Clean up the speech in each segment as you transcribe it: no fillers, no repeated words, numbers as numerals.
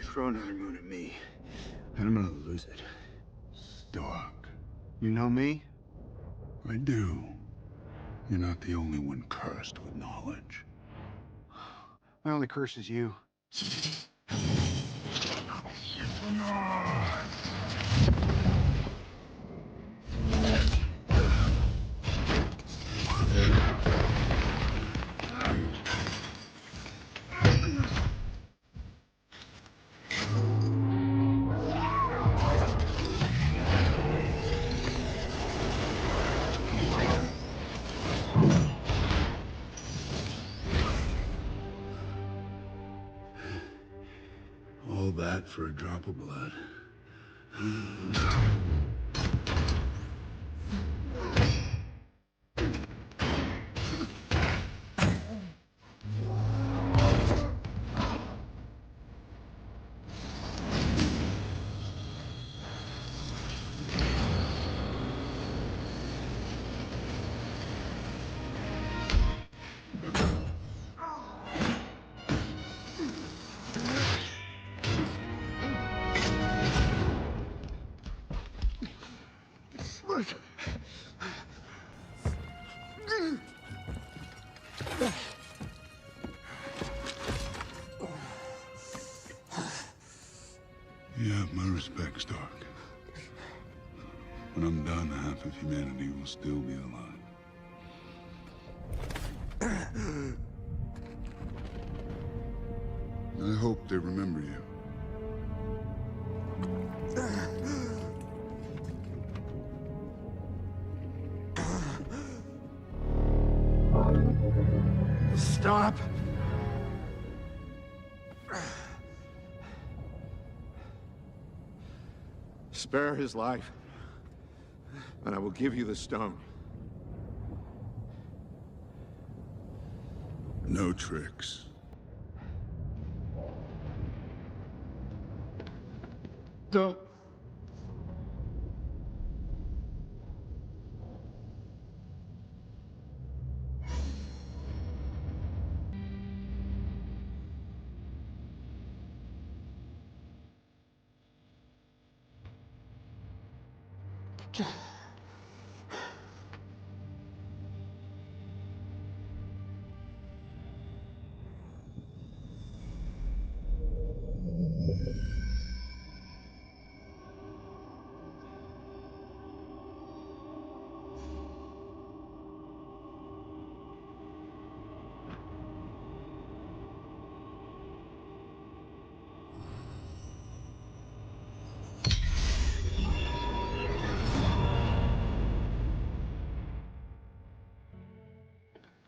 throw another moon at me, and I'm gonna lose it. Stark. You know me? I do. You're not the only one cursed with knowledge. My only curse is you. All that for a drop of blood. You have my respect, Stark. When I'm done, half of humanity will still be alive. I hope they remember you. Stop! Spare his life, and I will give you the stone. No tricks. Don't.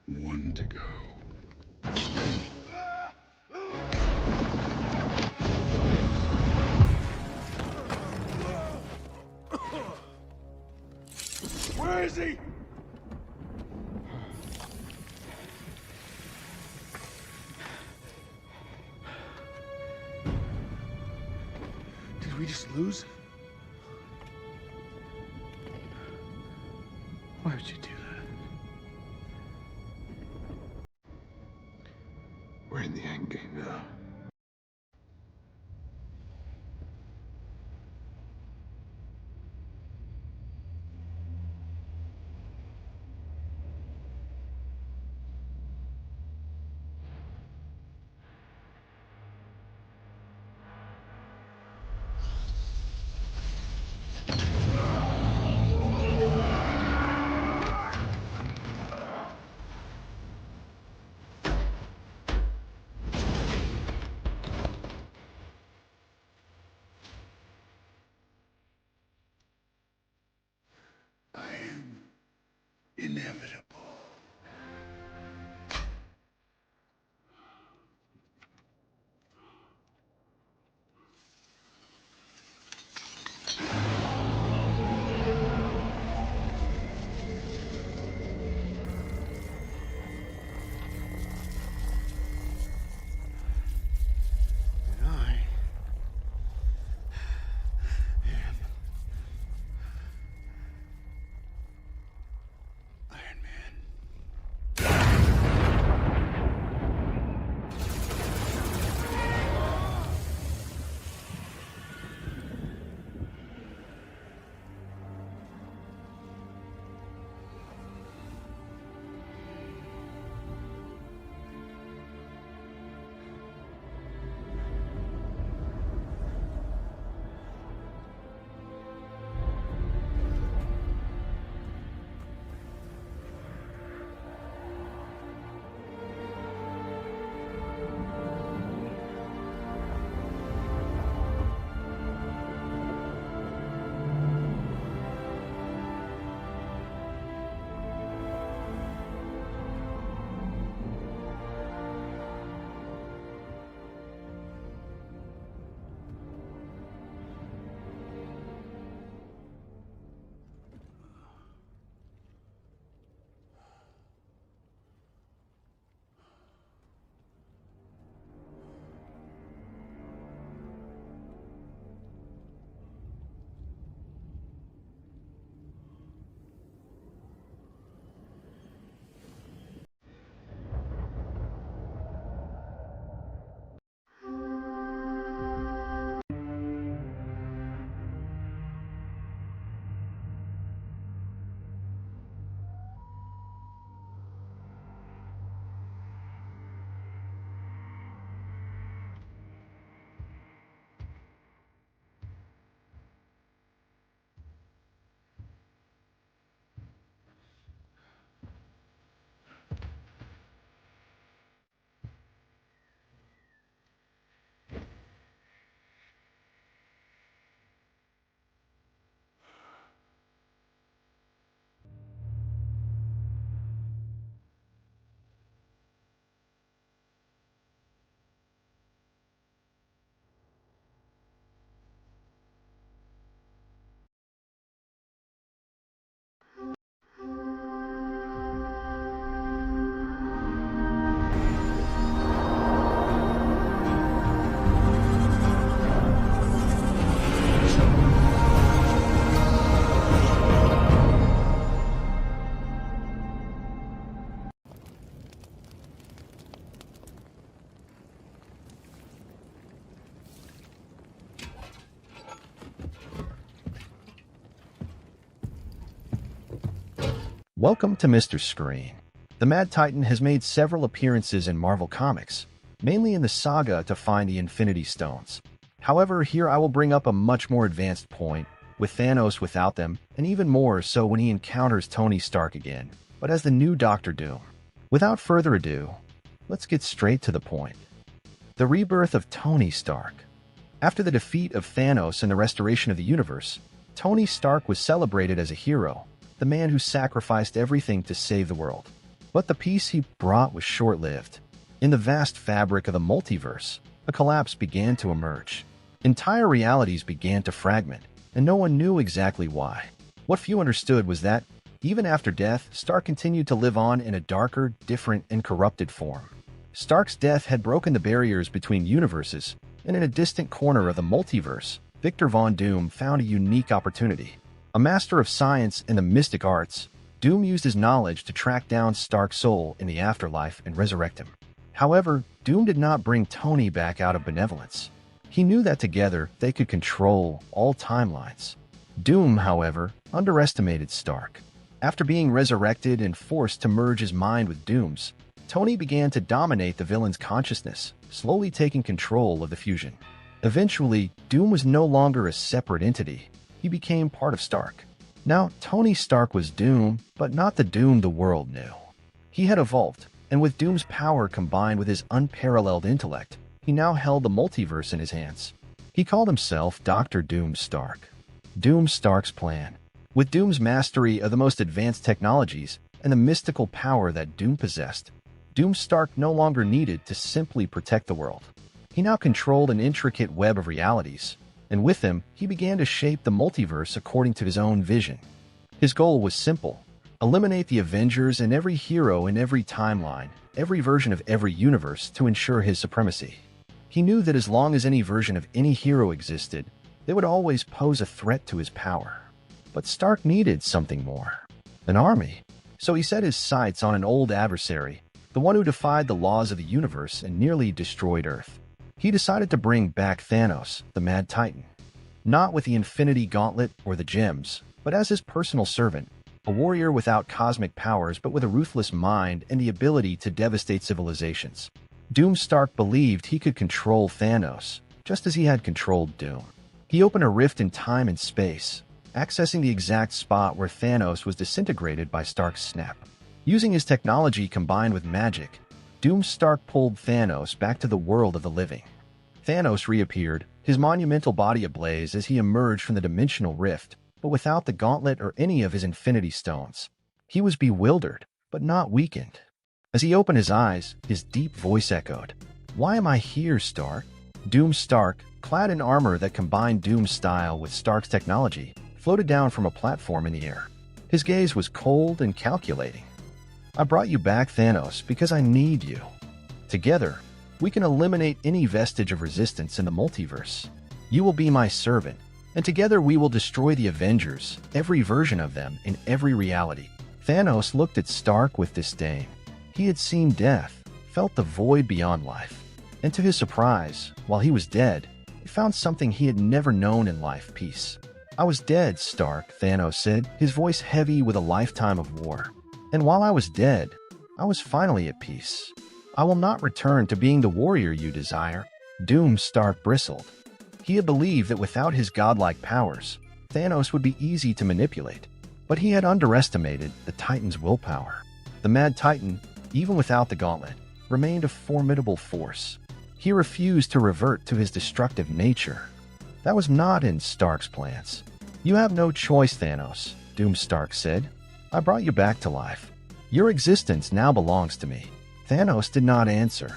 One to go. Where is he? Did we just lose? Why would you do that? We're in the end game now. I am inevitable. Iron Man. Welcome to Mr. Screen. The Mad Titan has made several appearances in Marvel Comics, mainly in the saga to find the Infinity Stones. However, here I will bring up a much more advanced point, with Thanos without them, and even more so when he encounters Tony Stark again, but as the new Doctor Doom. Without further ado, let's get straight to the point. The rebirth of Tony Stark. After the defeat of Thanos and the restoration of the universe, Tony Stark was celebrated as a hero, the man who sacrificed everything to save the world. But the peace he brought was short-lived. In the vast fabric of the multiverse, a collapse began to emerge. Entire realities began to fragment, and no one knew exactly why. What few understood was that, even after death, Stark continued to live on in a darker, different, and corrupted form. Stark's death had broken the barriers between universes, and in a distant corner of the multiverse, Victor Von Doom found a unique opportunity. A master of science and the mystic arts, Doom used his knowledge to track down Stark's soul in the afterlife and resurrect him. However, Doom did not bring Tony back out of benevolence. He knew that together they could control all timelines. Doom, however, underestimated Stark. After being resurrected and forced to merge his mind with Doom's, Tony began to dominate the villain's consciousness, slowly taking control of the fusion. Eventually, Doom was no longer a separate entity. He became part of Stark. Now, Tony Stark was Doom, but not the Doom the world knew. He had evolved, and with Doom's power combined with his unparalleled intellect, he now held the multiverse in his hands. He called himself Dr. Doom Stark. Doom Stark's plan. With Doom's mastery of the most advanced technologies and the mystical power that Doom possessed, Doom Stark no longer needed to simply protect the world. He now controlled an intricate web of realities, and with him, he began to shape the multiverse according to his own vision. His goal was simple: eliminate the Avengers and every hero in every timeline, every version of every universe to ensure his supremacy. He knew that as long as any version of any hero existed, they would always pose a threat to his power. But Stark needed something more: an army. So he set his sights on an old adversary, the one who defied the laws of the universe and nearly destroyed Earth. He decided to bring back Thanos, the Mad Titan. Not with the Infinity Gauntlet or the gems, but as his personal servant, a warrior without cosmic powers but with a ruthless mind and the ability to devastate civilizations. Doom Stark believed he could control Thanos, just as he had controlled Doom. He opened a rift in time and space, accessing the exact spot where Thanos was disintegrated by Stark's snap. Using his technology combined with magic, Doom Stark pulled Thanos back to the world of the living. Thanos reappeared, his monumental body ablaze as he emerged from the dimensional rift, but without the gauntlet or any of his Infinity Stones. He was bewildered, but not weakened. As he opened his eyes, his deep voice echoed, "Why am I here, Stark?" Doom Stark, clad in armor that combined Doom's style with Stark's technology, floated down from a platform in the air. His gaze was cold and calculating. "I brought you back, Thanos, because I need you. Together, we can eliminate any vestige of resistance in the multiverse. You will be my servant, and together we will destroy the Avengers, every version of them, in every reality." Thanos looked at Stark with disdain. He had seen death, felt the void beyond life, and to his surprise, while he was dead, he found something he had never known in life: peace. "I was dead, Stark," Thanos said, his voice heavy with a lifetime of war. "And while I was dead, I was finally at peace. I will not return to being the warrior you desire." Doom Stark bristled. He had believed that without his godlike powers, Thanos would be easy to manipulate, but he had underestimated the Titan's willpower. The Mad Titan, even without the gauntlet, remained a formidable force. He refused to revert to his destructive nature. That was not in Stark's plans. "You have no choice, Thanos," Doom Stark said. "I brought you back to life. Your existence now belongs to me." Thanos did not answer.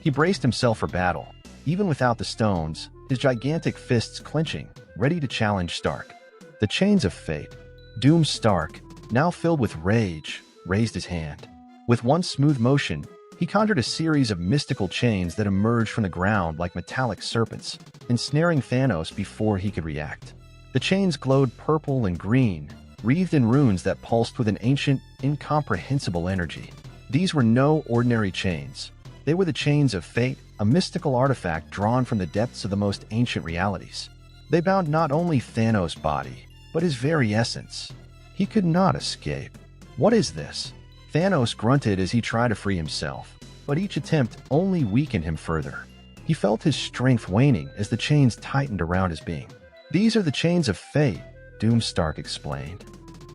He braced himself for battle, even without the stones, his gigantic fists clenching, ready to challenge Stark. The chains of fate. Doom Stark, now filled with rage, raised his hand. With one smooth motion, he conjured a series of mystical chains that emerged from the ground like metallic serpents, ensnaring Thanos before he could react. The chains glowed purple and green, wreathed in runes that pulsed with an ancient, incomprehensible energy. These were no ordinary chains. They were the chains of fate, a mystical artifact drawn from the depths of the most ancient realities. They bound not only Thanos' body, but his very essence. He could not escape. What is this? Thanos grunted as he tried to free himself, but each attempt only weakened him further. He felt his strength waning as the chains tightened around his being. These are the chains of fate, Doomstark explained.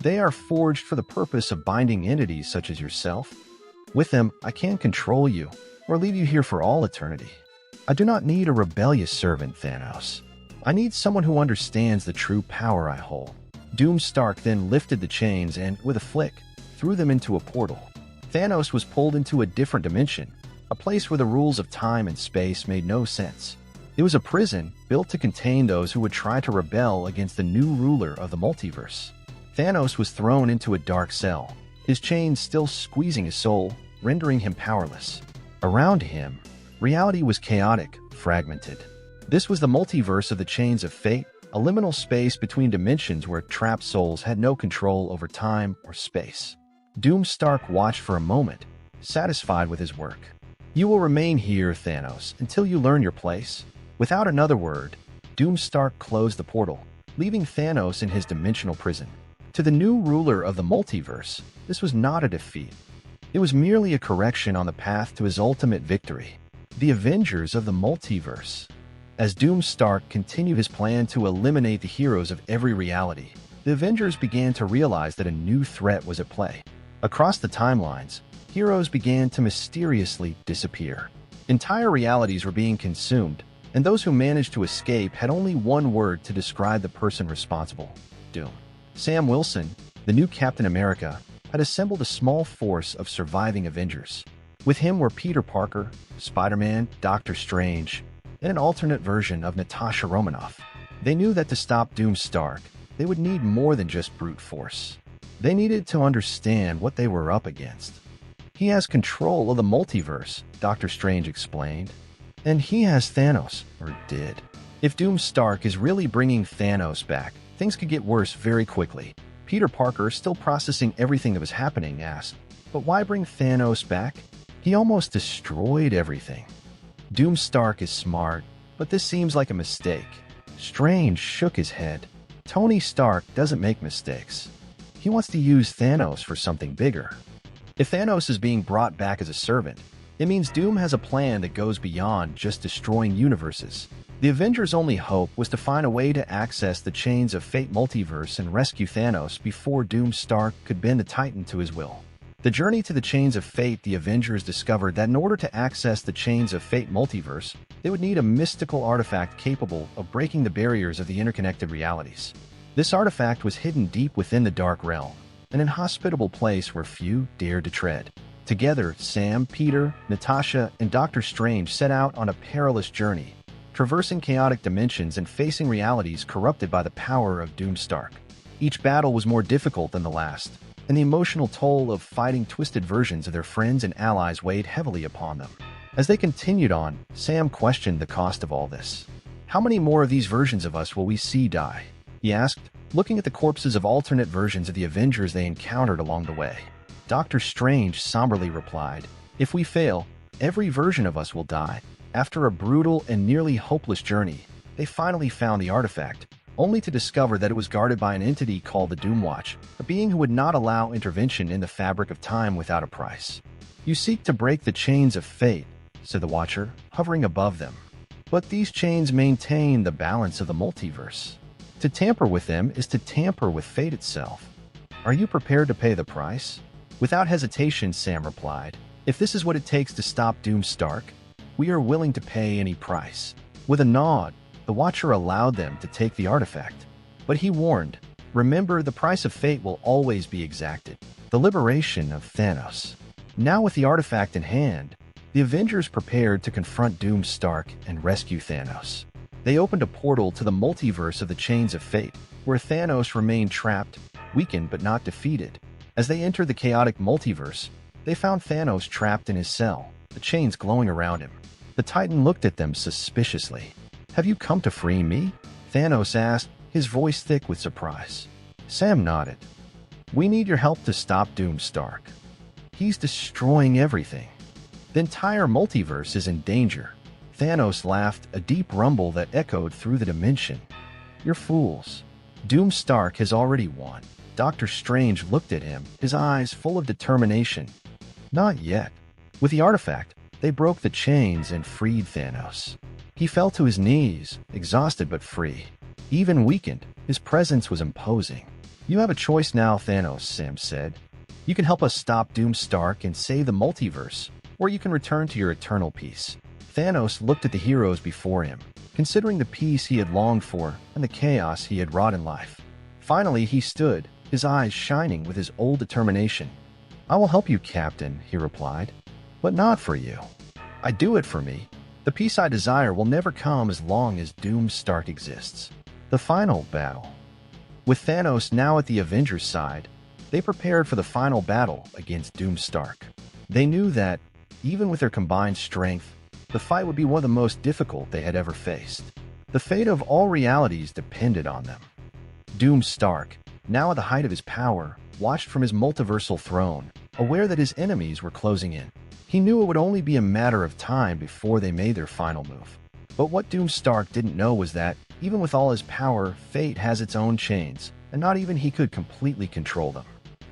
They are forged for the purpose of binding entities such as yourself. With them, I can control you, or leave you here for all eternity. I do not need a rebellious servant, Thanos. I need someone who understands the true power I hold. Doomstark then lifted the chains and, with a flick, threw them into a portal. Thanos was pulled into a different dimension, a place where the rules of time and space made no sense. It was a prison built to contain those who would try to rebel against the new ruler of the multiverse. Thanos was thrown into a dark cell, his chains still squeezing his soul, rendering him powerless. Around him, reality was chaotic, fragmented. This was the multiverse of the chains of fate, a liminal space between dimensions where trapped souls had no control over time or space. Doomstark watched for a moment, satisfied with his work. You will remain here, Thanos, until you learn your place. Without another word, Doomstark closed the portal, leaving Thanos in his dimensional prison. To the new ruler of the multiverse, this was not a defeat. It was merely a correction on the path to his ultimate victory. The Avengers of the multiverse. As Doomstark continued his plan to eliminate the heroes of every reality, the Avengers began to realize that a new threat was at play. Across the timelines, heroes began to mysteriously disappear. Entire realities were being consumed, and those who managed to escape had only one word to describe the person responsible: Doom. Sam Wilson, the new Captain America, had assembled a small force of surviving Avengers. With him were Peter Parker, Spider-Man, Doctor Strange, and an alternate version of Natasha Romanoff. They knew that to stop Doomstark, they would need more than just brute force. They needed to understand what they were up against. He has control of the multiverse, Doctor Strange explained. And he has Thanos, or did. If Doomstark is really bringing Thanos back, things could get worse very quickly. Peter Parker, still processing everything that was happening, asked, "But why bring Thanos back? He almost destroyed everything." Doomstark is smart, but this seems like a mistake. Strange shook his head. Tony Stark doesn't make mistakes. He wants to use Thanos for something bigger. If Thanos is being brought back as a servant, it means Doom has a plan that goes beyond just destroying universes. The Avengers' only hope was to find a way to access the Chains of Fate multiverse and rescue Thanos before Doomstark could bend the Titan to his will. The journey to the Chains of Fate, the Avengers discovered that in order to access the Chains of Fate multiverse, they would need a mystical artifact capable of breaking the barriers of the interconnected realities. This artifact was hidden deep within the Dark Realm, an inhospitable place where few dared to tread. Together, Sam, Peter, Natasha, and Doctor Strange set out on a perilous journey, traversing chaotic dimensions and facing realities corrupted by the power of Doomstark. Each battle was more difficult than the last, and the emotional toll of fighting twisted versions of their friends and allies weighed heavily upon them. As they continued on, Sam questioned the cost of all this. "How many more of these versions of us will we see die?" he asked, looking at the corpses of alternate versions of the Avengers they encountered along the way. Doctor Strange somberly replied, "If we fail, every version of us will die." After a brutal and nearly hopeless journey, they finally found the artifact, only to discover that it was guarded by an entity called the Doomwatch, a being who would not allow intervention in the fabric of time without a price. "You seek to break the chains of fate," said the Watcher, hovering above them. "But these chains maintain the balance of the multiverse. To tamper with them is to tamper with fate itself. Are you prepared to pay the price?" Without hesitation, Sam replied, "If this is what it takes to stop Doomstark, we are willing to pay any price." With a nod, the Watcher allowed them to take the artifact. But he warned, "Remember, the price of fate will always be exacted. The liberation of Thanos." Now with the artifact in hand, the Avengers prepared to confront Doomstark and rescue Thanos. They opened a portal to the multiverse of the Chains of Fate, where Thanos remained trapped, weakened but not defeated. As they entered the chaotic multiverse, they found Thanos trapped in his cell, the chains glowing around him. The Titan looked at them suspiciously. "Have you come to free me?" Thanos asked, his voice thick with surprise. Sam nodded. "We need your help to stop Doomstark. He's destroying everything. The entire multiverse is in danger." Thanos laughed, a deep rumble that echoed through the dimension. "You're fools. Doomstark has already won. Doctor Strange looked at him, his eyes full of determination. Not yet. With the artifact, they broke the chains and freed Thanos. He fell to his knees, exhausted but free. Even weakened, his presence was imposing. You have a choice now, Thanos, Sam said. You can help us stop Doom Stark and save the multiverse, or you can return to your eternal peace. Thanos looked at the heroes before him, considering the peace he had longed for and the chaos he had wrought in life. Finally, he stood, his eyes shining with his old determination. I will help you, Captain, he replied, but not for you. I do it for me. The peace I desire will never come as long as Doom Stark exists. The final battle. With Thanos now at the Avengers' side, they prepared for the final battle against Doom Stark. They knew that, even with their combined strength, the fight would be one of the most difficult they had ever faced. The fate of all realities depended on them. Doom Stark, now at the height of his power, watched from his multiversal throne, aware that his enemies were closing in. He knew it would only be a matter of time before they made their final move. But what Doom Stark didn't know was that, even with all his power, fate has its own chains, and not even he could completely control them.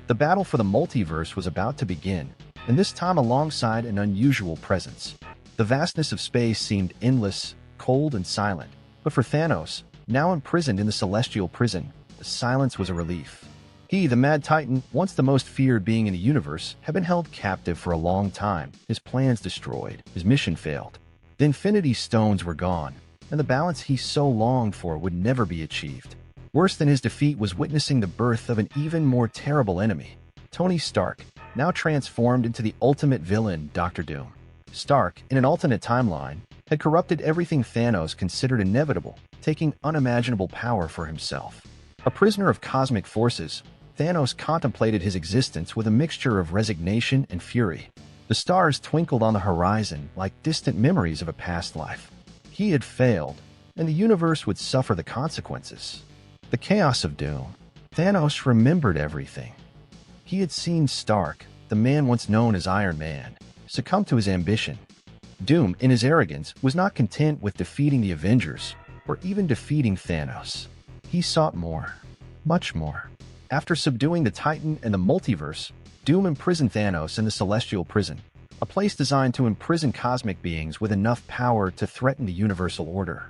The battle for the multiverse was about to begin, and this time alongside an unusual presence. The vastness of space seemed endless, cold, and silent. But for Thanos, now imprisoned in the celestial prison, the silence was a relief. He, the Mad Titan, once the most feared being in the universe, had been held captive for a long time, his plans destroyed, his mission failed. The Infinity Stones were gone, and the balance he so longed for would never be achieved. Worse than his defeat was witnessing the birth of an even more terrible enemy, Tony Stark, now transformed into the ultimate villain, Doctor Doom. Stark, in an alternate timeline, had corrupted everything Thanos considered inevitable, taking unimaginable power for himself. A prisoner of cosmic forces, Thanos contemplated his existence with a mixture of resignation and fury. The stars twinkled on the horizon like distant memories of a past life. He had failed, and the universe would suffer the consequences. The chaos of Doom. Thanos remembered everything. He had seen Stark, the man once known as Iron Man, succumb to his ambition. Doom, in his arrogance, was not content with defeating the Avengers, or even defeating Thanos. He sought more. Much more. After subduing the Titan and the multiverse, Doom imprisoned Thanos in the Celestial Prison, a place designed to imprison cosmic beings with enough power to threaten the universal order.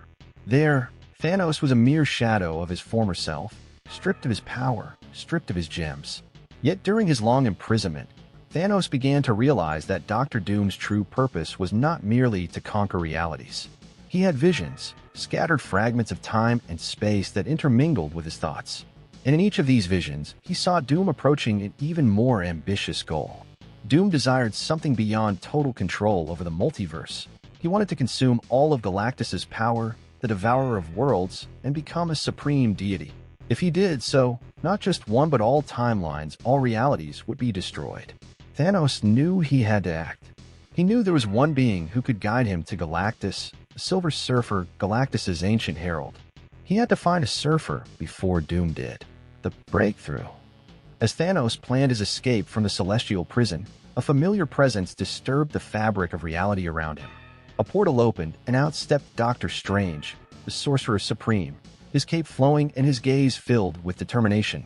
There, Thanos was a mere shadow of his former self, stripped of his power, stripped of his gems. Yet during his long imprisonment, Thanos began to realize that Doctor Doom's true purpose was not merely to conquer realities. He had visions, scattered fragments of time and space that intermingled with his thoughts. And in each of these visions, he saw Doom approaching an even more ambitious goal. Doom desired something beyond total control over the multiverse. He wanted to consume all of Galactus's power, the devourer of worlds, and become a supreme deity. If he did so, not just one but all timelines, all realities would be destroyed. Thanos knew he had to act. He knew there was one being who could guide him to Galactus, the Silver Surfer, Galactus's ancient herald. He had to find a surfer before Doom did. The breakthrough. As Thanos planned his escape from the celestial prison, a familiar presence disturbed the fabric of reality around him. A portal opened, and out stepped Doctor Strange, the Sorcerer Supreme, his cape flowing and his gaze filled with determination.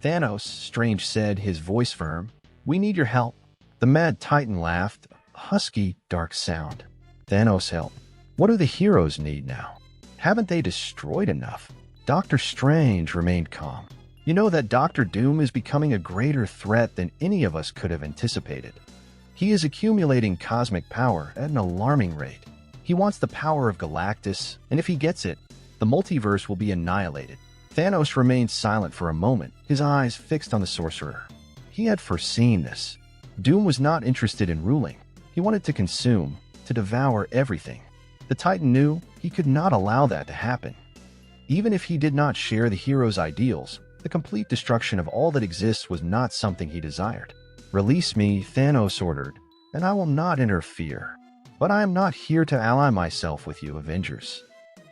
Thanos, Strange said, his voice firm, "We need your help." The Mad Titan laughed, a husky, dark sound. Thanos help. What do the heroes need now? Haven't they destroyed enough? Doctor Strange remained calm. You know that Doctor Doom is becoming a greater threat than any of us could have anticipated. He is accumulating cosmic power at an alarming rate. He wants the power of Galactus, and if he gets it, the multiverse will be annihilated. Thanos remained silent for a moment, his eyes fixed on the sorcerer. He had foreseen this. Doom was not interested in ruling. He wanted to consume, to devour everything. The Titan knew he could not allow that to happen. Even if he did not share the hero's ideals, the complete destruction of all that exists was not something he desired. "Release me," Thanos ordered, "and I will not interfere. But I am not here to ally myself with you, Avengers.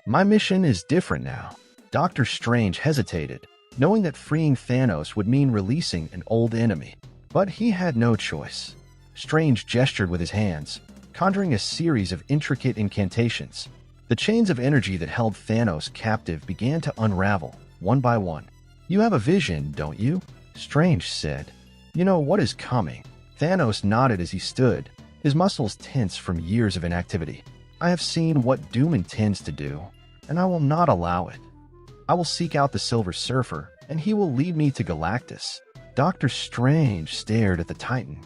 My mission is different now." Doctor Strange hesitated, knowing that freeing Thanos would mean releasing an old enemy. But he had no choice. Strange gestured with his hands, conjuring a series of intricate incantations. The chains of energy that held Thanos captive began to unravel, one by one. You have a vision, don't you? Strange said. You know what is coming. Thanos nodded as he stood, his muscles tense from years of inactivity. I have seen what Doom intends to do, and I will not allow it. I will seek out the Silver Surfer, and he will lead me to Galactus. Doctor Strange stared at the Titan.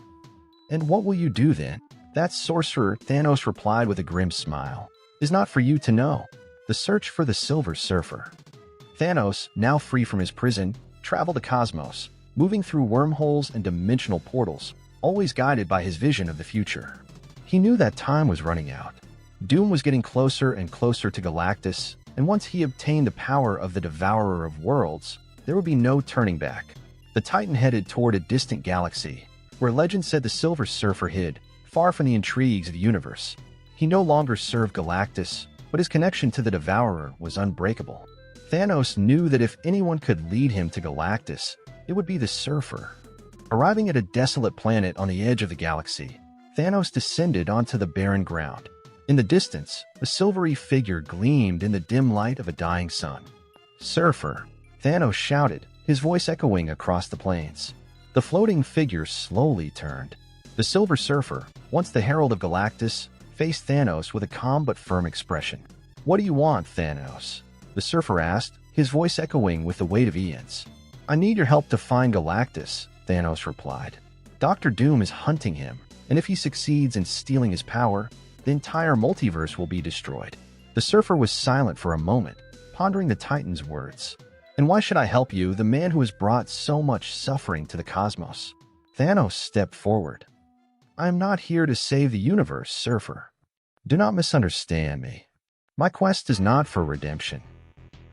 And what will you do then? That sorcerer, Thanos replied with a grim smile, is not for you to know. The search for the Silver Surfer. Thanos, now free from his prison, traveled the cosmos, moving through wormholes and dimensional portals, always guided by his vision of the future. He knew that time was running out. Doom was getting closer and closer to Galactus, and once he obtained the power of the Devourer of Worlds, there would be no turning back. The Titan headed toward a distant galaxy, where legend said the Silver Surfer hid, far from the intrigues of the universe. He no longer served Galactus, but his connection to the Devourer was unbreakable. Thanos knew that if anyone could lead him to Galactus, it would be the Surfer. Arriving at a desolate planet on the edge of the galaxy, Thanos descended onto the barren ground. In the distance, a silvery figure gleamed in the dim light of a dying sun. Surfer, Thanos shouted, his voice echoing across the plains. The floating figure slowly turned. The Silver Surfer, once the herald of Galactus, faced Thanos with a calm but firm expression. What do you want, Thanos? The Surfer asked, his voice echoing with the weight of eons. I need your help to find Galactus, Thanos replied. Dr. Doom is hunting him, and if he succeeds in stealing his power, the entire multiverse will be destroyed. The Surfer was silent for a moment, pondering the Titan's words. And why should I help you, the man who has brought so much suffering to the cosmos? Thanos stepped forward. I am not here to save the universe, Surfer. Do not misunderstand me. My quest is not for redemption.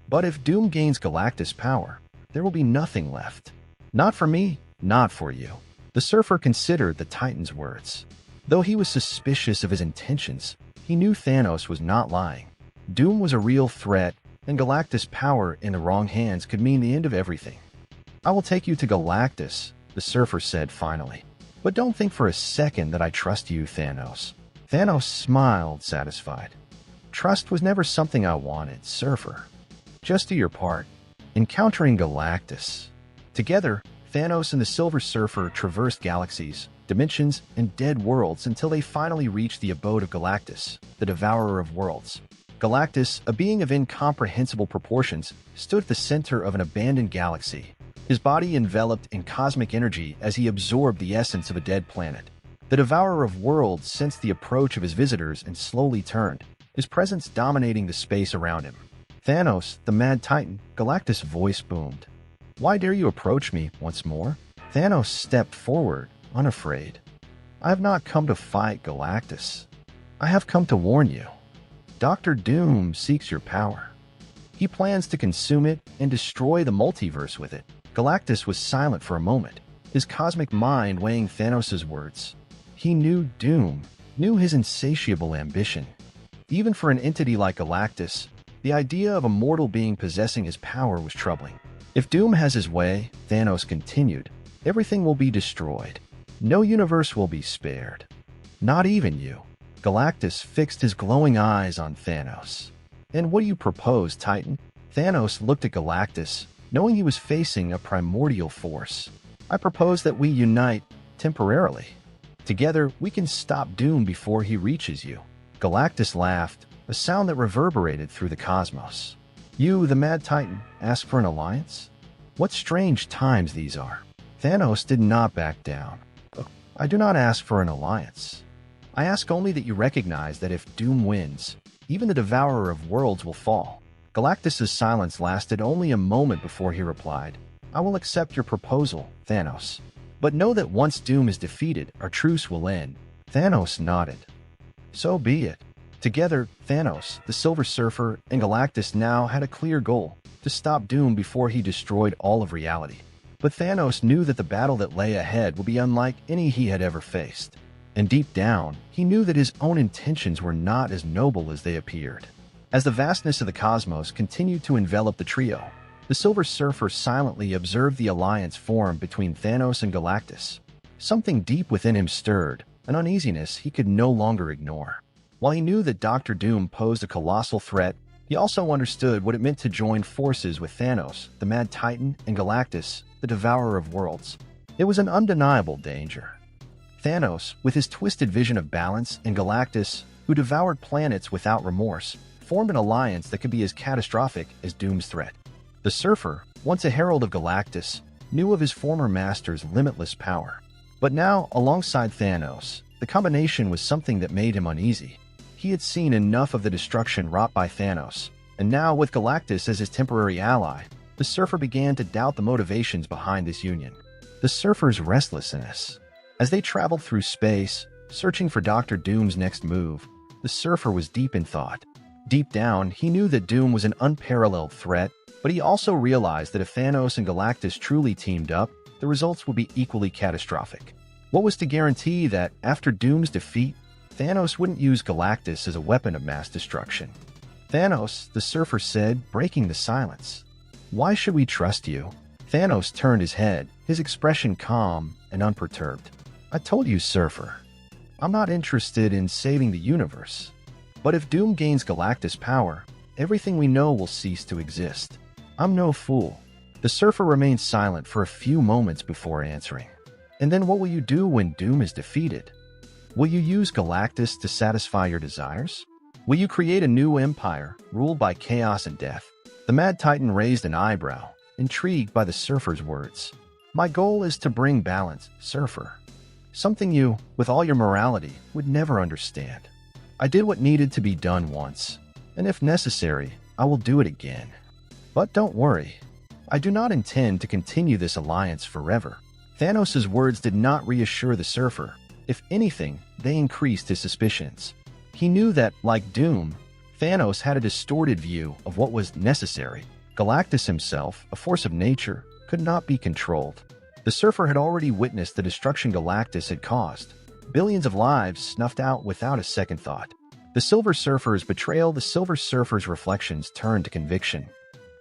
But if Doom gains Galactus' power, there will be nothing left. Not for me, not for you. The Surfer considered the Titan's words. Though he was suspicious of his intentions, he knew Thanos was not lying. Doom was a real threat, and Galactus' power in the wrong hands could mean the end of everything. I will take you to Galactus, the Surfer said finally. But don't think for a second that I trust you, Thanos. Thanos smiled, satisfied. Trust was never something I wanted, Surfer. Just do your part. Encountering Galactus. Together, Thanos and the Silver Surfer traversed galaxies, dimensions, and dead worlds until they finally reached the abode of Galactus, the Devourer of Worlds. Galactus, a being of incomprehensible proportions, stood at the center of an abandoned galaxy, his body enveloped in cosmic energy as he absorbed the essence of a dead planet. The Devourer of Worlds sensed the approach of his visitors and slowly turned, his presence dominating the space around him. Thanos, the Mad Titan, Galactus' voice boomed. Why dare you approach me once more? Thanos stepped forward, unafraid. I have not come to fight Galactus. I have come to warn you. Dr. Doom seeks your power. He plans to consume it and destroy the multiverse with it. Galactus was silent for a moment, his cosmic mind weighing Thanos' words. He knew Doom, knew his insatiable ambition. Even for an entity like Galactus, the idea of a mortal being possessing his power was troubling. If Doom has his way, Thanos continued, everything will be destroyed. No universe will be spared. Not even you. Galactus fixed his glowing eyes on Thanos. And what do you propose, Titan? Thanos looked at Galactus, knowing he was facing a primordial force. I propose that we unite temporarily. Together, we can stop Doom before he reaches you. Galactus laughed, a sound that reverberated through the cosmos. You, the Mad Titan, ask for an alliance? What strange times these are. Thanos did not back down. I do not ask for an alliance. I ask only that you recognize that if Doom wins, even the Devourer of Worlds will fall. Galactus' silence lasted only a moment before he replied, I will accept your proposal, Thanos. But know that once Doom is defeated, our truce will end. Thanos nodded. So be it. Together, Thanos, the Silver Surfer, and Galactus now had a clear goal, to stop Doom before he destroyed all of reality. But Thanos knew that the battle that lay ahead would be unlike any he had ever faced. And deep down, he knew that his own intentions were not as noble as they appeared. As the vastness of the cosmos continued to envelop the trio, the Silver Surfer silently observed the alliance form between Thanos and Galactus. Something deep within him stirred, an uneasiness he could no longer ignore. While he knew that Dr. Doom posed a colossal threat, He also understood what it meant to join forces with Thanos, the Mad Titan, and Galactus, the Devourer of Worlds. It was an undeniable danger. Thanos, with his twisted vision of balance, and Galactus, who devoured planets without remorse, formed an alliance that could be as catastrophic as Doom's threat. The Surfer, once a herald of Galactus, knew of his former master's limitless power. But now, alongside Thanos, the combination was something that made him uneasy. He had seen enough of the destruction wrought by Thanos, and now, with Galactus as his temporary ally, the Surfer began to doubt the motivations behind this union. The Surfer's restlessness. As they traveled through space, searching for Dr. Doom's next move, the Surfer was deep in thought. Deep down, he knew that Doom was an unparalleled threat, but he also realized that if Thanos and Galactus truly teamed up, the results would be equally catastrophic. What was to guarantee that, after Doom's defeat, Thanos wouldn't use Galactus as a weapon of mass destruction? "Thanos," the Surfer said, breaking the silence. "Why should we trust you?" Thanos turned his head, his expression calm and unperturbed. "I told you, Surfer. I'm not interested in saving the universe. But if Doom gains Galactus' power, everything we know will cease to exist. I'm no fool." The Surfer remained silent for a few moments before answering. "And then what will you do when Doom is defeated? Will you use Galactus to satisfy your desires? Will you create a new empire, ruled by chaos and death?" The Mad Titan raised an eyebrow, intrigued by the Surfer's words. "My goal is to bring balance, Surfer. Something you, with all your morality, would never understand. I did what needed to be done once, and if necessary, I will do it again. But don't worry, I do not intend to continue this alliance forever." Thanos' words did not reassure the Surfer. If anything, they increased his suspicions. He knew that, like Doom, Thanos had a distorted view of what was necessary. Galactus himself, a force of nature, could not be controlled. The Surfer had already witnessed the destruction Galactus had caused. Billions of lives snuffed out without a second thought. The Silver Surfer's betrayal, the Silver Surfer's reflections turned to conviction.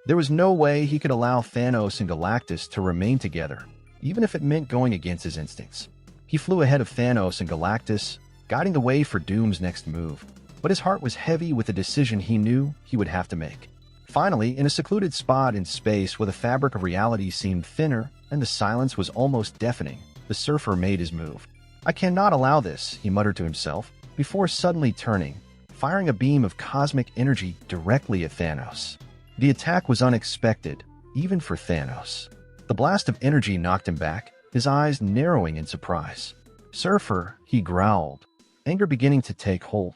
There was no way he could allow Thanos and Galactus to remain together, even if it meant going against his instincts. He flew ahead of Thanos and Galactus, guiding the way for Doom's next move. But his heart was heavy with the decision he knew he would have to make. Finally, in a secluded spot in space where the fabric of reality seemed thinner and the silence was almost deafening, the Surfer made his move. "I cannot allow this," he muttered to himself, before suddenly turning, firing a beam of cosmic energy directly at Thanos. The attack was unexpected, even for Thanos. The blast of energy knocked him back, his eyes narrowing in surprise. "Surfer," he growled, anger beginning to take hold.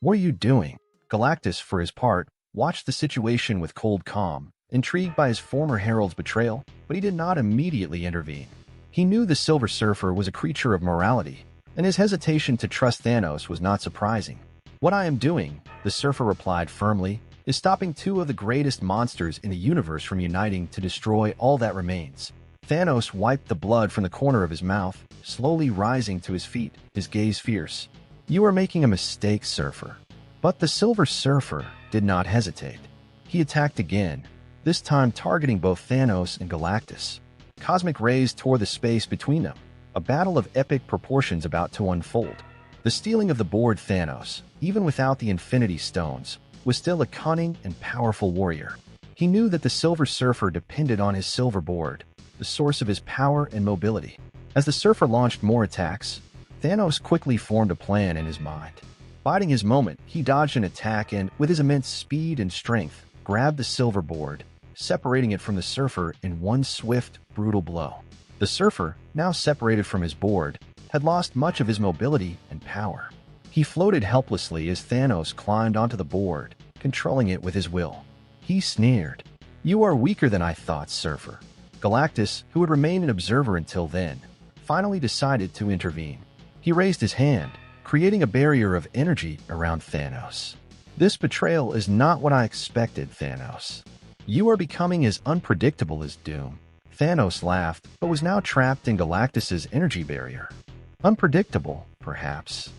"What are you doing?" Galactus, for his part, watched the situation with cold calm, intrigued by his former herald's betrayal, but he did not immediately intervene. He knew the Silver Surfer was a creature of morality, and his hesitation to trust Thanos was not surprising. "What I am doing," the Surfer replied firmly, "is stopping two of the greatest monsters in the universe from uniting to destroy all that remains." Thanos wiped the blood from the corner of his mouth, slowly rising to his feet, his gaze fierce. "You are making a mistake, Surfer." But the Silver Surfer did not hesitate. He attacked again, this time targeting both Thanos and Galactus. Cosmic rays tore the space between them, a battle of epic proportions about to unfold. The stealing of the board Thanos, even without the Infinity Stones, was still a cunning and powerful warrior. He knew that the Silver Surfer depended on his silver board, the source of his power and mobility. As the Surfer launched more attacks, Thanos quickly formed a plan in his mind. Biding his moment, he dodged an attack and, with his immense speed and strength, grabbed the silver board, separating it from the Surfer in one swift, brutal blow. The Surfer, now separated from his board, had lost much of his mobility and power. He floated helplessly as Thanos climbed onto the board, controlling it with his will. He sneered. "You are weaker than I thought, Surfer." Galactus, who had remained an observer until then, finally decided to intervene. He raised his hand, creating a barrier of energy around Thanos. "This betrayal is not what I expected, Thanos. You are becoming as unpredictable as Doom." Thanos laughed, but was now trapped in Galactus's energy barrier. "Unpredictable, perhaps.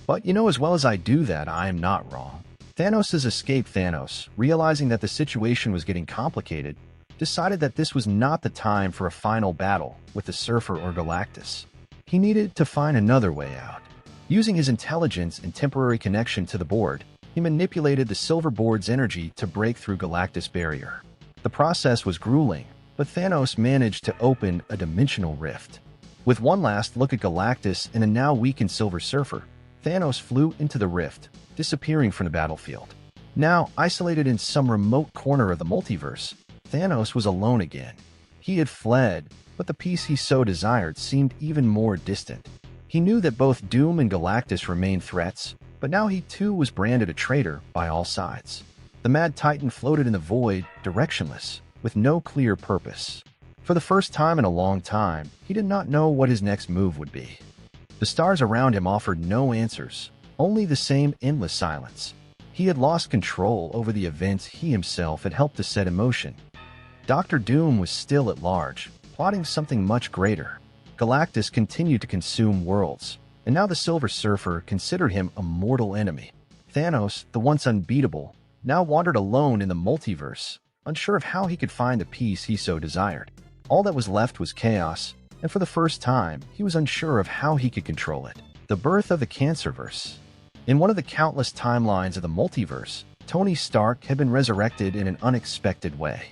But you know as well as I do that I am not wrong." Thanos' escape. Thanos, realizing that the situation was getting complicated, decided that this was not the time for a final battle with the Surfer or Galactus. He needed to find another way out. Using his intelligence and temporary connection to the board, He manipulated the Silver Board's energy to break through Galactus' barrier. The process was grueling, but Thanos managed to open a dimensional rift. With one last look at Galactus and a now weakened Silver Surfer, Thanos flew into the rift, disappearing from the battlefield. Now, isolated in some remote corner of the multiverse, Thanos was alone again. He had fled, but the peace he so desired seemed even more distant. He knew that both Doom and Galactus remained threats, but now he too was branded a traitor by all sides. The Mad Titan floated in the void, directionless, with no clear purpose. For the first time in a long time, he did not know what his next move would be. The stars around him offered no answers, only the same endless silence. He had lost control over the events he himself had helped to set in motion. Dr. Doom was still at large, plotting something much greater. Galactus continued to consume worlds, and now the Silver Surfer considered him a mortal enemy. Thanos, the once unbeatable, now wandered alone in the multiverse, unsure of how he could find the peace he so desired. All that was left was chaos, and for the first time, he was unsure of how he could control it. The birth of the Cancerverse. In one of the countless timelines of the multiverse, Tony Stark had been resurrected in an unexpected way.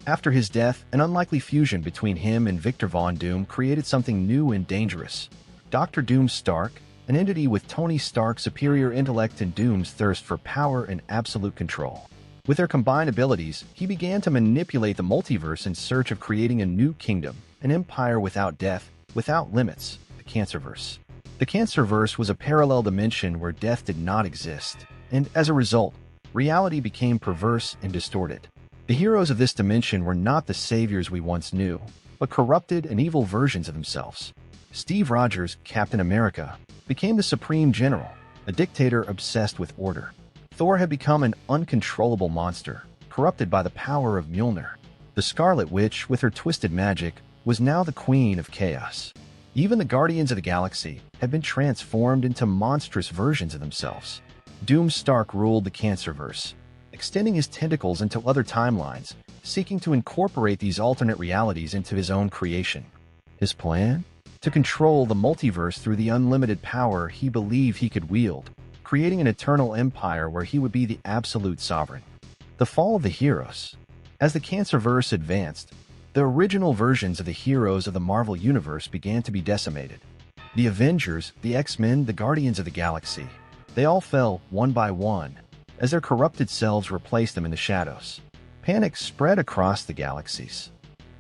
After his death, an unlikely fusion between him and Victor Von Doom created something new and dangerous. Dr. Doom Stark, an entity with Tony Stark's superior intellect and Doom's thirst for power and absolute control. With their combined abilities, he began to manipulate the multiverse in search of creating a new kingdom, an empire without death, without limits, the Cancerverse. The Cancerverse was a parallel dimension where death did not exist, and as a result, reality became perverse and distorted. The heroes of this dimension were not the saviors we once knew, but corrupted and evil versions of themselves. Steve Rogers, Captain America, became the Supreme General, a dictator obsessed with order. Thor had become an uncontrollable monster, corrupted by the power of Mjolnir. The Scarlet Witch, with her twisted magic, was now the Queen of Chaos. Even the Guardians of the Galaxy had been transformed into monstrous versions of themselves. Doom Stark ruled the Cancerverse, extending his tentacles into other timelines, seeking to incorporate these alternate realities into his own creation. His plan? To control the multiverse through the unlimited power he believed he could wield, creating an eternal empire where he would be the absolute sovereign. The fall of the heroes. As the Cancerverse advanced, the original versions of the heroes of the Marvel Universe began to be decimated. The Avengers, the X-Men, the Guardians of the Galaxy, they all fell one by one, as their corrupted selves replaced them in the shadows. Panic spread across the galaxies.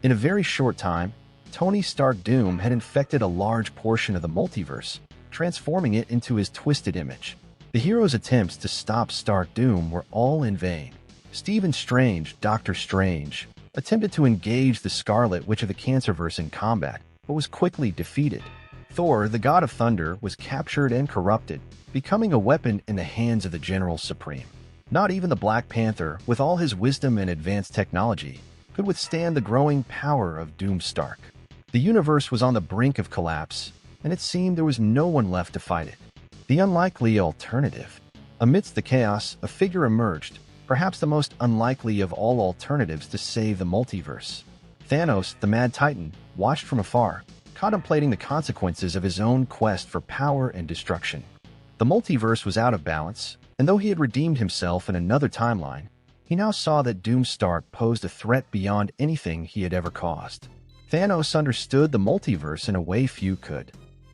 In a very short time, Tony Stark Doom had infected a large portion of the multiverse, transforming it into his twisted image. The heroes' attempts to stop Stark Doom were all in vain. Stephen Strange, Doctor Strange, attempted to engage the Scarlet Witch of the Cancerverse in combat, but was quickly defeated. Thor, the god of thunder, was captured and corrupted, becoming a weapon in the hands of the General Supreme. Not even the Black Panther, with all his wisdom and advanced technology, could withstand the growing power of Doom Stark. The universe was on the brink of collapse, and it seemed there was no one left to fight it. The unlikely alternative. Amidst the chaos, a figure emerged, perhaps the most unlikely of all alternatives to save the multiverse. Thanos, the Mad Titan, watched from afar, contemplating the consequences of his own quest for power and destruction. The multiverse was out of balance, and though he had redeemed himself in another timeline, he now saw that Doom Stark posed a threat beyond anything he had ever caused. Thanos understood the multiverse in a way few could.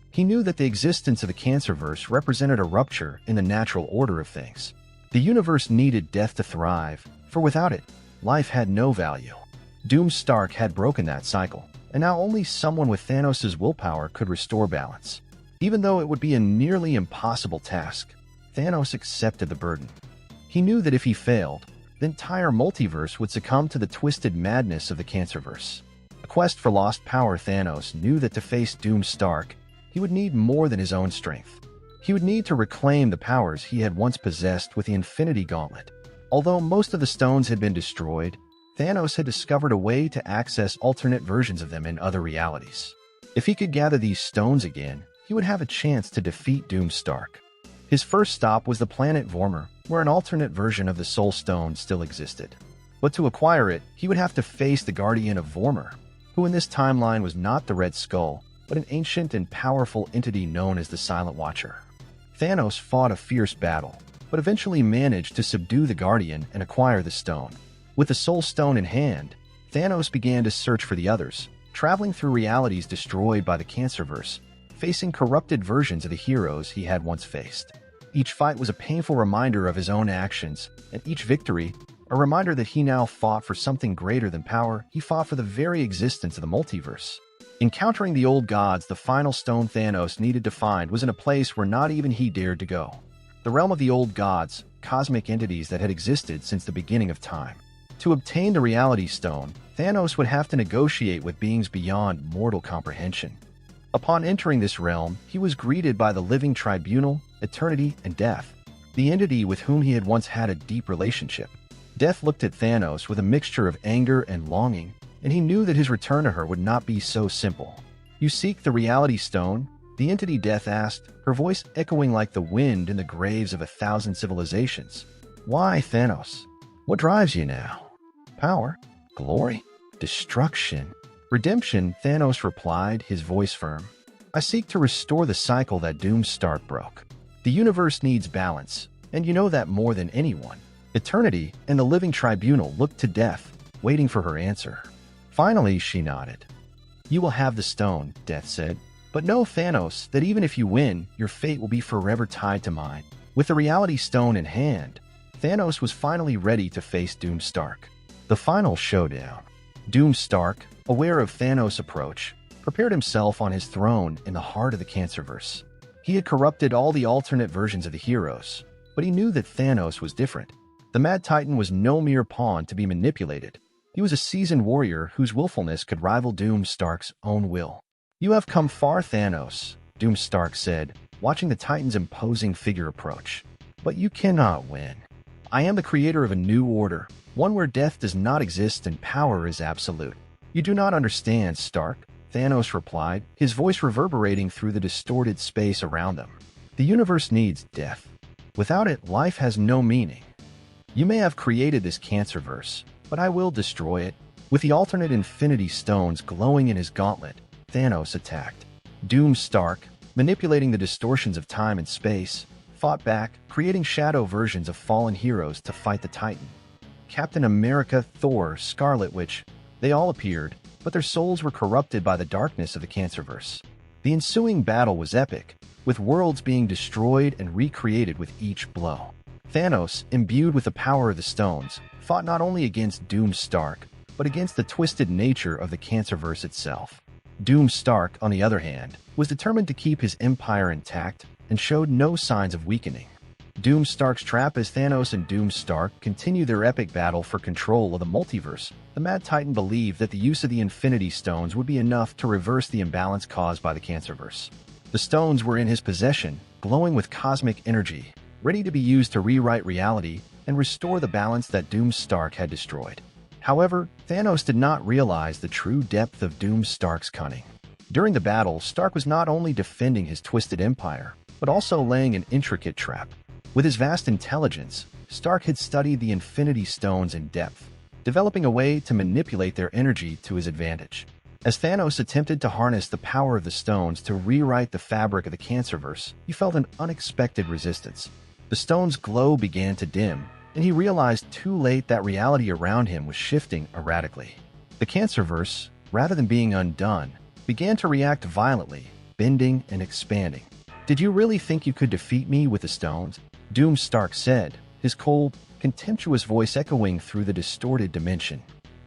He knew that the existence of the Cancerverse represented a rupture in the natural order of things. The universe needed death to thrive, for without it, life had no value. Doom Stark had broken that cycle, and now only someone with Thanos' willpower could restore balance. Even though it would be a nearly impossible task, Thanos accepted the burden. He knew that if he failed, the entire multiverse would succumb to the twisted madness of the Cancerverse. A quest for lost power. Thanos knew that to face Doom Stark, he would need more than his own strength. He would need to reclaim the powers he had once possessed with the Infinity Gauntlet. Although most of the stones had been destroyed, Thanos had discovered a way to access alternate versions of them in other realities. If he could gather these stones again, he would have a chance to defeat Doom Stark. His first stop was the planet Vormir, where an alternate version of the Soul Stone still existed. But to acquire it, he would have to face the Guardian of Vormir, who in this timeline was not the Red Skull, but an ancient and powerful entity known as the Silent Watcher. Thanos fought a fierce battle, but eventually managed to subdue the Guardian and acquire the stone. With the Soul Stone in hand, Thanos began to search for the others, traveling through realities destroyed by the Cancerverse, facing corrupted versions of the heroes he had once faced. Each fight was a painful reminder of his own actions, and each victory, a reminder that he now fought for something greater than power. He fought for the very existence of the multiverse. Encountering the old gods, the final stone Thanos needed to find was in a place where not even he dared to go. The realm of the old gods, cosmic entities that had existed since the beginning of time. To obtain the Reality Stone, Thanos would have to negotiate with beings beyond mortal comprehension. Upon entering this realm, he was greeted by the living tribunal, eternity, and death, the entity with whom he had once had a deep relationship. Death looked at Thanos with a mixture of anger and longing, and he knew that his return to her would not be so simple. "You seek the Reality Stone?" the entity Death asked, her voice echoing like the wind in the graves of 1,000 civilizations. "Why, Thanos? What drives you now? Power? Glory? Destruction? Redemption?" Thanos replied, his voice firm. "I seek to restore the cycle that Doom Stark broke. The universe needs balance, and you know that more than anyone." Eternity and the living tribunal looked to Death, waiting for her answer. Finally, she nodded. "You will have the stone," Death said. "But know, Thanos, that even if you win, your fate will be forever tied to mine." With the Reality Stone in hand, Thanos was finally ready to face Doom Stark. The final showdown. Doom Stark, aware of Thanos' approach, prepared himself on his throne in the heart of the Cancerverse. He had corrupted all the alternate versions of the heroes, but he knew that Thanos was different. The Mad Titan was no mere pawn to be manipulated. He was a seasoned warrior whose willfulness could rival Doom Stark's own will. "You have come far, Thanos," Doom Stark said, watching the Titan's imposing figure approach. "But you cannot win. I am the creator of a new order, one where death does not exist and power is absolute." "You do not understand, Stark," Thanos replied, his voice reverberating through the distorted space around them. "The universe needs death. Without it, life has no meaning. You may have created this Cancerverse, but I will destroy it." With the alternate Infinity Stones glowing in his gauntlet, Thanos attacked. Doom Stark, manipulating the distortions of time and space, fought back, creating shadow versions of fallen heroes to fight the Titan. Captain America, Thor, Scarlet Witch, they all appeared, but their souls were corrupted by the darkness of the Cancerverse. The ensuing battle was epic, with worlds being destroyed and recreated with each blow. Thanos, imbued with the power of the stones, fought not only against Doom Stark, but against the twisted nature of the Cancerverse itself. Doom Stark, on the other hand, was determined to keep his empire intact and showed no signs of weakening. Doom Stark's trap. As Thanos and Doom Stark continue their epic battle for control of the multiverse, the Mad Titan believed that the use of the Infinity Stones would be enough to reverse the imbalance caused by the Cancerverse. The stones were in his possession, glowing with cosmic energy, ready to be used to rewrite reality and restore the balance that Doom Stark had destroyed. However, Thanos did not realize the true depth of Doom Stark's cunning. During the battle, Stark was not only defending his twisted empire, but also laying an intricate trap. With his vast intelligence, Stark had studied the Infinity Stones in depth, developing a way to manipulate their energy to his advantage. As Thanos attempted to harness the power of the stones to rewrite the fabric of the Cancerverse, he felt an unexpected resistance. The stone's glow began to dim, and he realized too late that reality around him was shifting erratically. The Cancerverse, rather than being undone, began to react violently, bending and expanding. "Did you really think you could defeat me with the stones?" Doom Stark said, his cold, contemptuous voice echoing through the distorted dimension.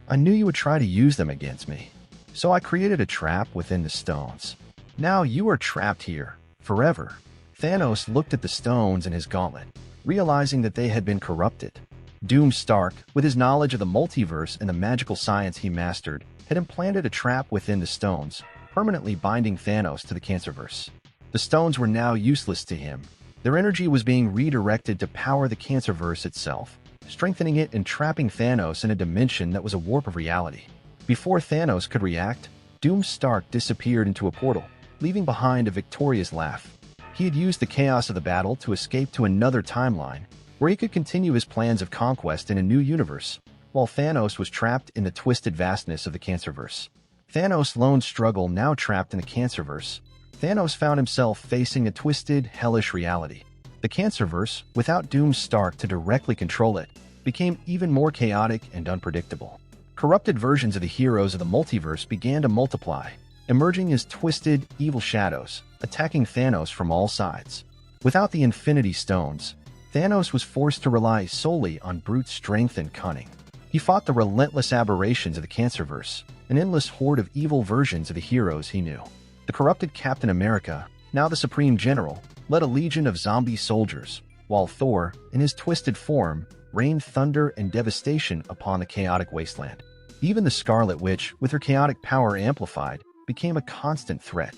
"I knew you would try to use them against me, so I created a trap within the stones. Now you are trapped here, forever." Thanos looked at the stones in his gauntlet, realizing that they had been corrupted. Doom Stark, with his knowledge of the multiverse and the magical science he mastered, had implanted a trap within the stones, permanently binding Thanos to the Cancerverse. The stones were now useless to him. Their energy was being redirected to power the Cancerverse itself, strengthening it and trapping Thanos in a dimension that was a warp of reality. Before Thanos could react, Doom Stark disappeared into a portal, leaving behind a victorious laugh. He had used the chaos of the battle to escape to another timeline, where he could continue his plans of conquest in a new universe, while Thanos was trapped in the twisted vastness of the Cancerverse. Thanos' lone struggle now trapped in the Cancerverse, Thanos found himself facing a twisted, hellish reality. The Cancerverse, without Doom Stark to directly control it, became even more chaotic and unpredictable. Corrupted versions of the heroes of the multiverse began to multiply, emerging as twisted, evil shadows, attacking Thanos from all sides. Without the Infinity Stones, Thanos was forced to rely solely on brute strength and cunning. He fought the relentless aberrations of the Cancerverse, an endless horde of evil versions of the heroes he knew. The corrupted Captain America, now the Supreme General, led a legion of zombie soldiers, while Thor, in his twisted form, rained thunder and devastation upon the chaotic wasteland. Even the Scarlet Witch, with her chaotic power amplified, became a constant threat.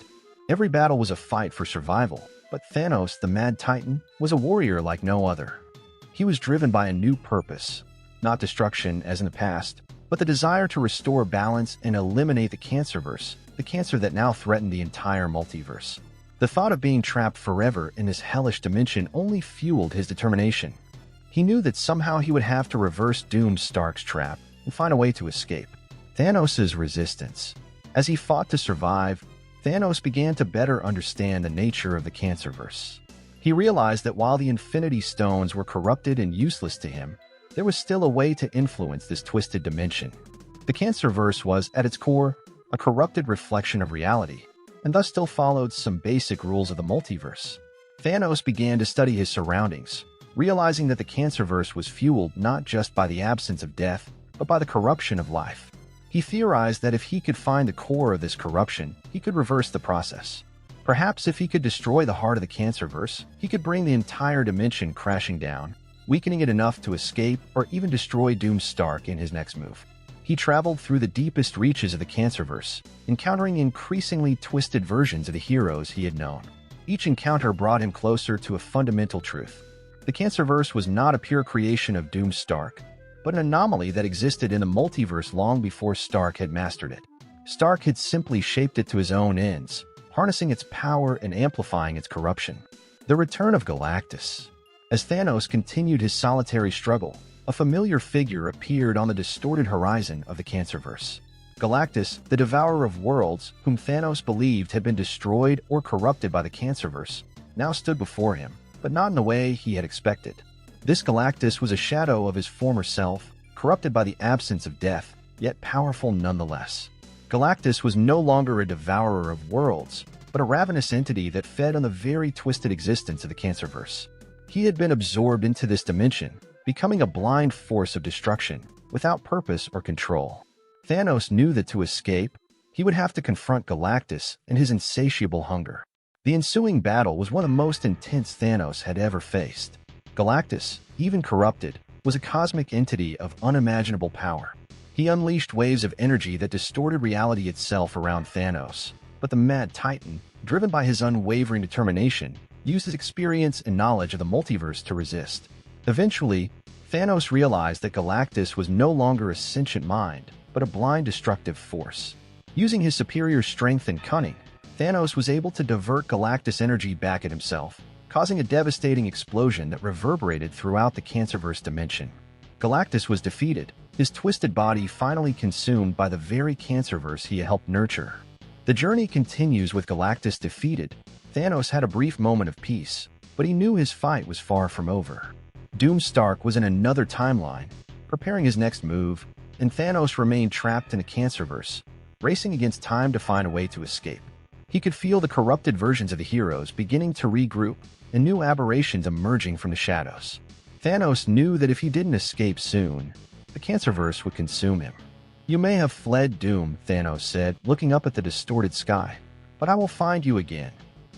Every battle was a fight for survival, but Thanos, the Mad Titan, was a warrior like no other. He was driven by a new purpose, not destruction as in the past, but the desire to restore balance and eliminate the Cancerverse, the cancer that now threatened the entire multiverse. The thought of being trapped forever in this hellish dimension only fueled his determination. He knew that somehow he would have to reverse Doom Stark's trap and find a way to escape. Thanos' resistance. As he fought to survive, Thanos began to better understand the nature of the Cancerverse. He realized that while the Infinity Stones were corrupted and useless to him, there was still a way to influence this twisted dimension. The Cancerverse was, at its core, a corrupted reflection of reality, and thus still followed some basic rules of the multiverse. Thanos began to study his surroundings, realizing that the Cancerverse was fueled not just by the absence of death, but by the corruption of life. He theorized that if he could find the core of this corruption, he could reverse the process. Perhaps if he could destroy the heart of the Cancerverse, he could bring the entire dimension crashing down, weakening it enough to escape or even destroy Doom Stark in his next move. He traveled through the deepest reaches of the Cancerverse, encountering increasingly twisted versions of the heroes he had known. Each encounter brought him closer to a fundamental truth. The Cancerverse was not a pure creation of Doom Stark, but an anomaly that existed in the multiverse long before Stark had mastered it. Stark had simply shaped it to his own ends, harnessing its power and amplifying its corruption. The return of Galactus. As Thanos continued his solitary struggle, a familiar figure appeared on the distorted horizon of the Cancerverse. Galactus, the Devourer of Worlds, whom Thanos believed had been destroyed or corrupted by the Cancerverse, now stood before him, but not in the way he had expected. This Galactus was a shadow of his former self, corrupted by the absence of death, yet powerful nonetheless. Galactus was no longer a devourer of worlds, but a ravenous entity that fed on the very twisted existence of the Cancerverse. He had been absorbed into this dimension, becoming a blind force of destruction, without purpose or control. Thanos knew that to escape, he would have to confront Galactus and his insatiable hunger. The ensuing battle was one of the most intense Thanos had ever faced. Galactus, even corrupted, was a cosmic entity of unimaginable power. He unleashed waves of energy that distorted reality itself around Thanos, but the Mad Titan, driven by his unwavering determination, used his experience and knowledge of the multiverse to resist. Eventually, Thanos realized that Galactus was no longer a sentient mind, but a blind destructive force. Using his superior strength and cunning, Thanos was able to divert Galactus' energy back at himself, causing a devastating explosion that reverberated throughout the Cancerverse dimension. Galactus was defeated, his twisted body finally consumed by the very Cancerverse he had helped nurture. The journey continues with Galactus defeated. Thanos had a brief moment of peace, but he knew his fight was far from over. Doom Stark was in another timeline, preparing his next move, and Thanos remained trapped in a Cancerverse, racing against time to find a way to escape. He could feel the corrupted versions of the heroes beginning to regroup and new aberrations emerging from the shadows. Thanos knew that if he didn't escape soon, the Cancerverse would consume him. "You may have fled Doom," Thanos said, looking up at the distorted sky, "but I will find you again.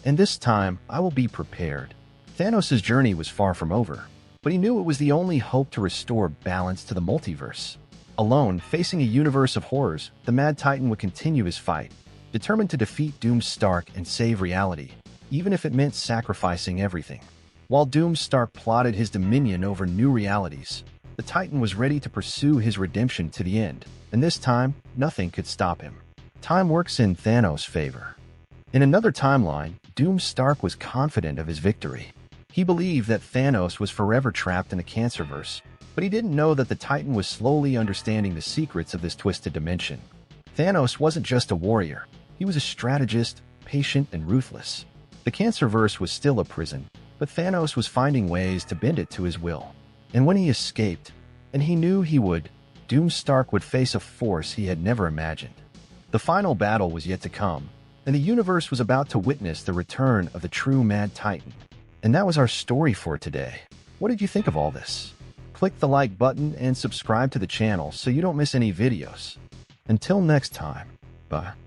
And this time, I will be prepared." Thanos' journey was far from over, but he knew it was the only hope to restore balance to the multiverse. Alone, facing a universe of horrors, the Mad Titan would continue his fight, determined to defeat Doom Stark and save reality, even if it meant sacrificing everything. While Doom Stark plotted his dominion over new realities, the Titan was ready to pursue his redemption to the end, and this time, nothing could stop him. Time works in Thanos' favor. In another timeline, Doom Stark was confident of his victory. He believed that Thanos was forever trapped in the Cancerverse, but he didn't know that the Titan was slowly understanding the secrets of this twisted dimension. Thanos wasn't just a warrior. He was a strategist, patient and ruthless. The Cancerverse was still a prison, but Thanos was finding ways to bend it to his will. And when he escaped, and he knew he would, Doom Stark would face a force he had never imagined. The final battle was yet to come, and the universe was about to witness the return of the true Mad Titan. And that was our story for today. What did you think of all this? Click the like button and subscribe to the channel so you don't miss any videos. Until next time, bye.